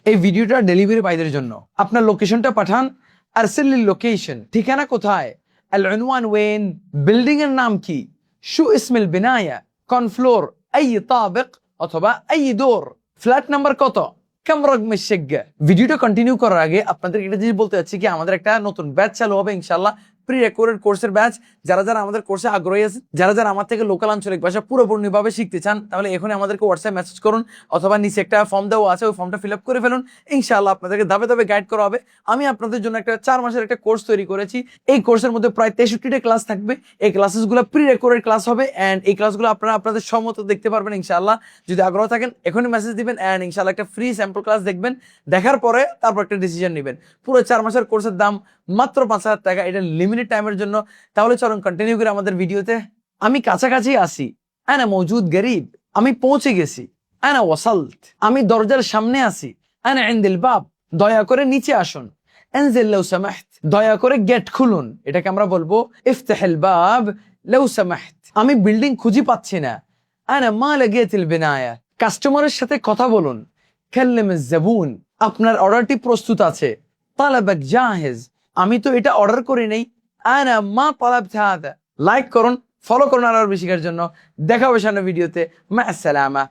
এই ভিডিওটা ডেলিভারি বাইদের জন্য। আপনার লোকেশনটা পাঠান, আরসিল লোকেশন, ঠিকানা কোথায়, আল উনওয়ান ওয়েন, বিল্ডিং এর নাম কি, শু ইসমিল বিনায়া, কোন ফ্লোর, আই তাবিক অথবা আই দোর, ফ্ল্যাট নাম্বার কত, কাম রকম শেগ্গা। ভিডিওটা কন্টিনিউ করার আগে আপনাদের একটা জিনিস বলতে চাচ্ছি কি, আমাদের একটা নতুন ব্যাচ চালু হবে ইনশাআল্লাহ, প্রি রেকর্ডেড কোর্সের ব্যাচ। যারা যারা আমাদের কোর্সে আগ্রহী আছেন, যারা যারা আমার থেকে লোকাল আঞ্চলিক ভাষা পুরোপুরিভাবে শিখতে চান, তাহলে এখনই আমাদেরকে হোয়াটসঅ্যাপ মেসেজ করুন, অথবা নিচে একটা ফর্ম দেওয়া আছে, ওই ফর্মটা ফিল আপ করে ফেলুন। ইনশাআল্লাহ আপনাদেরকে ধাপে ধাপে গাইড করা হবে। আমি আপনাদের জন্য একটা 4 মাসের একটা কোর্স তৈরি করেছি। এই কোর্সের মধ্যে প্রায় 63টা ক্লাস থাকবে। এই ক্লাসেসগুলো প্রি রেকর্ডেড ক্লাস হবে, অ্যান্ড এই ক্লাসগুলো আপনারা আপনাদের সম্মত দেখতে পারবেন ইনশাআল্লাহ। যদি আগ্রহ থাকেন এখনই মেসেজ দিবেন, অ্যান্ড ইনশাআল্লাহ একটা ফ্রি স্যাম্পল ক্লাস দেখবেন, দেখার পরে তারপর একটা ডিসিশন নেবেন। পুরো 4 মাসের কোর্সের দাম মাত্র 5,000 টাকা, এটা লিমিটেড টাইমের জন্য। তাহলে চলুন কন্টিনিউ করে আমাদের ভিডিওতে। আমি কাছাকাছি আসি, আনা মৌজুদ গরিব, আমি পৌঁছে গেছি, আনা ওয়াসালত, আমি দরজার সামনে আছি, আনা ইনদিল বাব, দয়া করে নিচে আসুন, ইনজিল লাউ সামাহত, দয়া করে গেট খুলুন। এটাকে আমরা বলবো ইফতাহিল বাব লাউ সামাহত। আমি বিল্ডিং খুঁজে পাচ্ছি না, আনা মা লাকিয়াতিল বিনায়া, কাস্টমারের সাথে কথা বলুন, কাল্লিমিজ জাবুন, আপনার অর্ডারটি প্রস্তুত আছে, তালাবাক জাহিজ, আমি তো এটা অর্ডার করি নাই, আনা মা তালাবত হাদা। লাইক করুন, ফলো করুন আরো বেশি শেখার জন্য। দেখা হবে সামনের ভিডিওতে। মা আসসালামা।